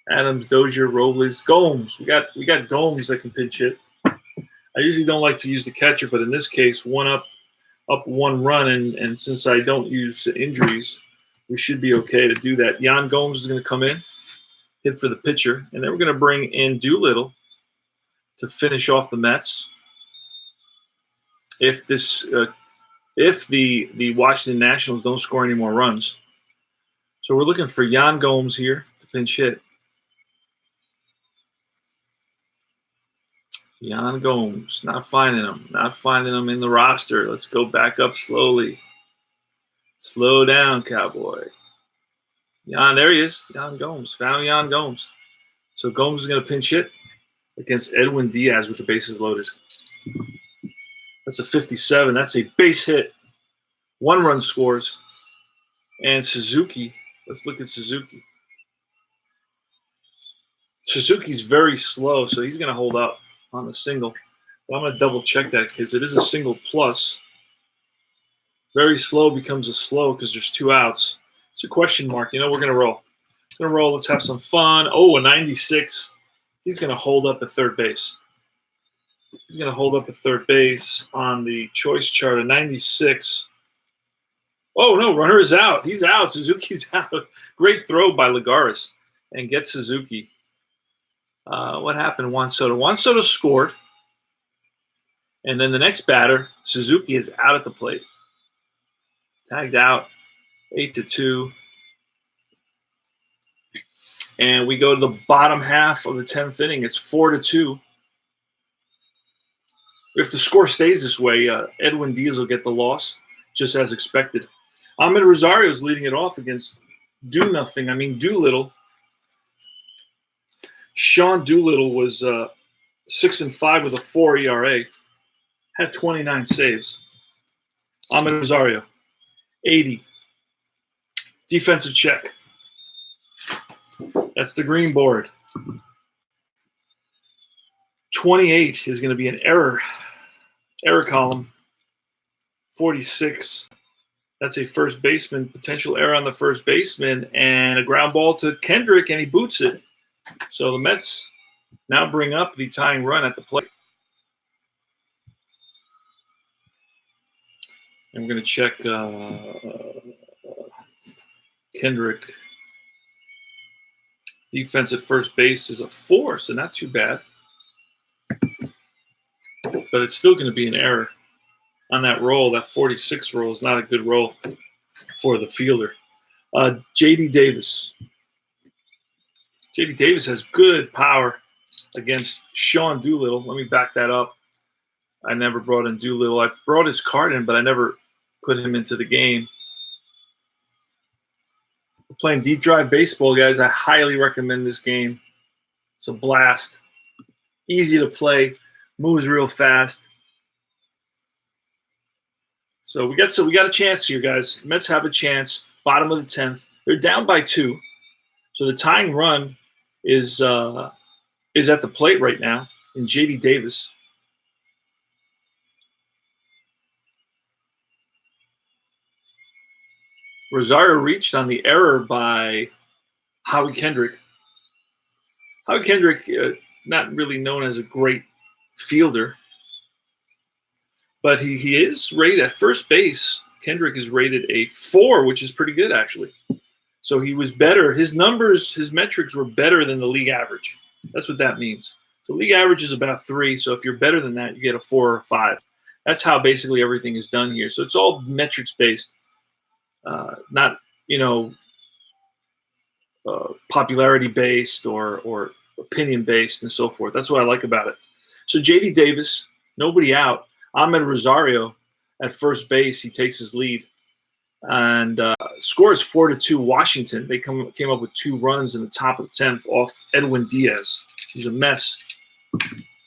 Adams, Dozier, Robles, Gomes. We got Gomes that can pinch hit. I usually don't like to use the catcher, but in this case, one up 1 run, and since I don't use injuries, we should be okay to do that. Yan Gomes is going to come in, hit for the pitcher, and then we're going to bring in Doolittle to finish off the Mets. If the Washington Nationals don't score any more runs. So we're looking for Yan Gomes here to pinch hit. Yan Gomes, not finding him in the roster. Let's go back up slowly. Slow down, cowboy. Yan, there he is. Yan Gomes, found Yan Gomes. So Gomes is going to pinch hit against Edwin Diaz with the bases loaded. That's a 57. That's a base hit. 1 run scores. And Suzuki, let's look at Suzuki. Suzuki's very slow, so he's going to hold up on the single. But I'm going to double check that because it is a single plus. Very slow becomes a slow because there's 2 outs. It's a question mark. We're going to roll. Let's have some fun. Oh, a 96. He's going to hold up at third base. He's going to hold up at third base on the choice chart. A 96 Oh, no, runner is out. He's out. Suzuki's out. Great throw by Lagares and gets Suzuki. What happened? Juan Soto. Juan Soto scored. And then the next batter, Suzuki, is out at the plate. Tagged out, 8-2. And we go to the bottom half of the 10th inning. It's 4-2. If the score stays this way, Edwin Diaz will get the loss, just as expected. Ahmed Rosario is leading it off against Doolittle. Sean Doolittle was 6-5 with a 4 ERA, had 29 saves. Ahmed Rosario, 80. Defensive check. That's the green board. 28 is going to be an error column. 46. That's a first baseman, potential error on the first baseman, and a ground ball to Kendrick, and he boots it. So the Mets now bring up the tying run at the plate. And we're going to check Kendrick. Defense at first base is a 4, so not too bad. But it's still going to be an error on that roll. That 46 roll is not a good roll for the fielder. J.D. Davis. J.D. Davis has good power against Sean Doolittle. Let me back that up. I never brought in Doolittle. I brought his card in, but I never put him into the game. We're playing deep drive baseball, guys. I highly recommend this game. It's a blast. Easy to play. Moves real fast. So we got a chance here, guys. Mets have a chance. Bottom of the 10th. They're down by 2. So the tying run is at the plate right now in J.D. Davis. Rosario reached on the error by Howie Kendrick. Howie Kendrick, not really known as a great fielder, but he is rated at first base. Kendrick is rated a 4, which is pretty good, actually. So he was better. His numbers, his metrics were better than the league average. That's what that means. So league average is about 3. So if you're better than that, you get a 4 or a 5. That's how basically everything is done here. So it's all metrics based, not popularity based or opinion based and so forth. That's what I like about it. So J.D. Davis, nobody out. Ahmed Rosario at first base. He takes his lead. And scores 4-2 Washington. They came up with 2 runs in the top of the 10th off Edwin Diaz. He's a mess.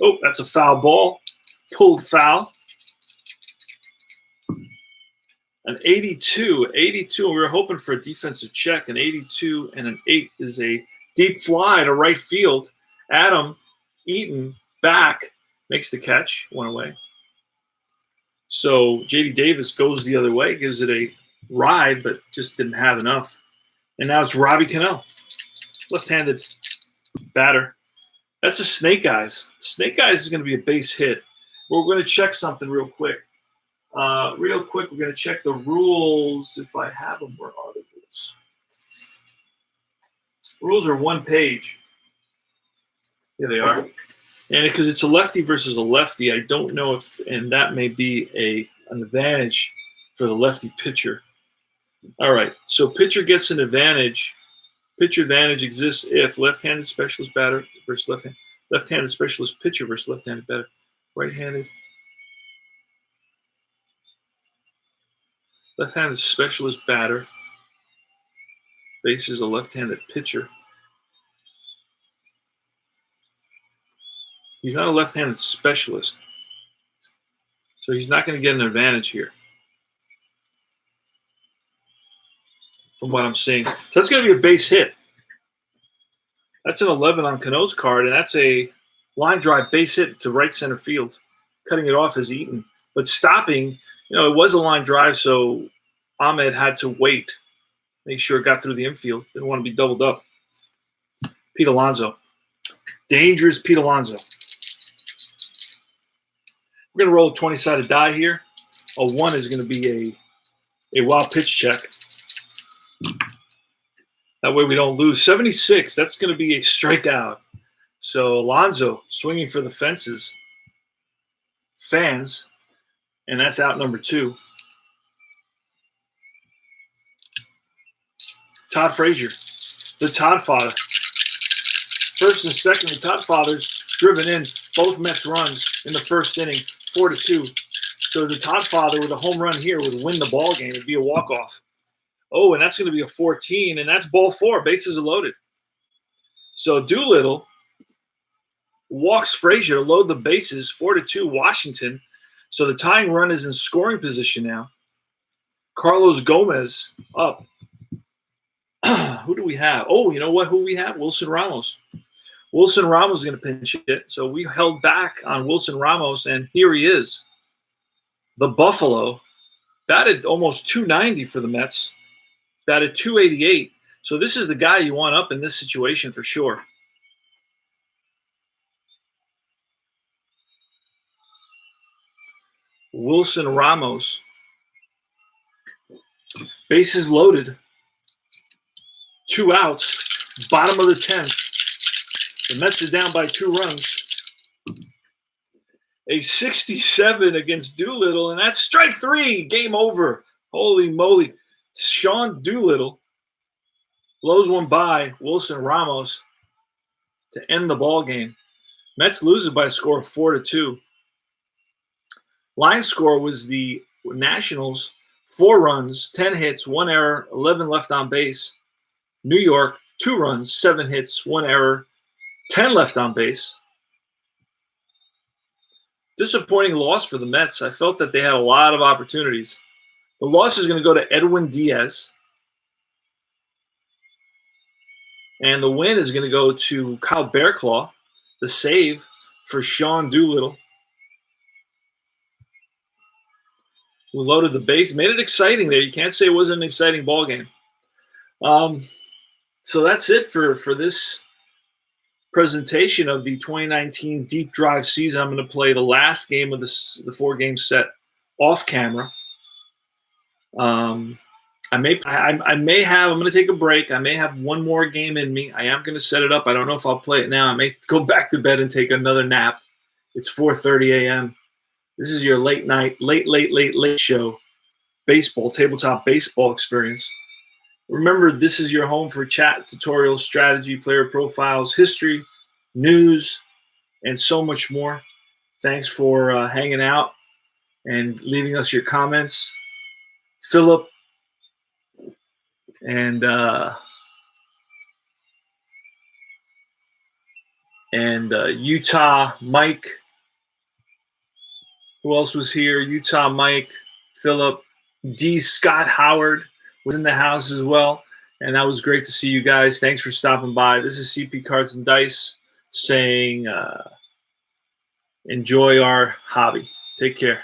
Oh, that's a foul ball. Pulled foul. An 82. We were hoping for a defensive check. An 82 and an 8 is a deep fly to right field. Adam Eaton back makes the catch. 1 away. So J.D. Davis goes the other way, gives it a ride, but just didn't have enough. And now it's Robbie Cano, left-handed batter. That's a Snake Eyes. Snake Eyes is going to be a base hit. We're going to check something real quick. We're going to check the rules. If I have them, where are the rules? Rules are 1 page. Here they are. And because it's a lefty versus a lefty, I don't know if, and that may be an advantage for the lefty pitcher. All right, so pitcher gets an advantage. Pitcher advantage exists if left-handed specialist batter versus left-handed specialist pitcher versus left-handed batter. Right-handed. Left-handed specialist batter faces a left-handed pitcher. He's not a left-handed specialist, so he's not going to get an advantage here, from what I'm seeing. So that's going to be a base hit. That's an 11 on Cano's card, and that's a line drive base hit to right center field. Cutting it off is Eaton. But stopping, it was a line drive, so Ahmed had to wait, make sure it got through the infield. Didn't want to be doubled up. Pete Alonso. Dangerous Pete Alonso. We're going to roll a 20-sided die here. A 1 is going to be a a wild pitch check. That way we don't lose. 76, that's going to be a strikeout. So Alonso swinging for the fences. Fans. And that's out number 2. Todd Frazier, the Todd father. First and second, the Todd fathers driven in both Mets runs in the first inning, 4-2. So the Todd father with a home run here would win the ball game. It'd be a walk-off. Oh, and that's going to be a 14, and that's ball 4. Bases are loaded. So Doolittle walks Frazier to load the bases, 4-2 Washington. So the tying run is in scoring position now. Carlos Gomez up. Who do we have? Oh, you know what? Who we have? Wilson Ramos. Wilson Ramos is going to pinch hit. So we held back on Wilson Ramos, and here he is. The Buffalo batted almost 290 for the Mets. Batted 288. So this is the guy you want up in this situation for sure. Wilson Ramos. Bases loaded. 2 outs. Bottom of the 10th. The Mets are down by 2 runs. A 67 against Doolittle, and that's strike 3. Game over. Holy moly. Sean Doolittle blows one by Wilson Ramos to end the ball game. Mets lose it by a score of 4-2. Line score was the Nationals, 4 runs, 10 hits, 1 error, 11 left on base. New York, 2 runs, 7 hits, 1 error, 10 left on base. Disappointing loss for the Mets. I felt that they had a lot of opportunities. The loss is going to go to Edwin Diaz. And the win is going to go to Kyle Bearclaw, the save for Sean Doolittle, who loaded the base. Made it exciting there. You can't say it wasn't an exciting ball game. So that's it for this presentation of the 2019 Deep Drive season. I'm going to play the last game of the 4-game set off camera. I'm going to take a break. I may have one more game in me. I am going to set it up. I don't know if I'll play it now. I may go back to bed and take another nap. It's 4:30 a.m. This is your late night, late show, baseball, tabletop baseball experience. Remember, this is your home for chat, tutorials, strategy, player profiles, history, news, and so much more. Thanks for hanging out and leaving us your comments. Philip and Utah Mike. Who else was here? Utah Mike, Philip, D. Scott Howard was in the house as well. And that was great to see you guys. Thanks for stopping by. This is CP Cards and Dice saying enjoy our hobby. Take care.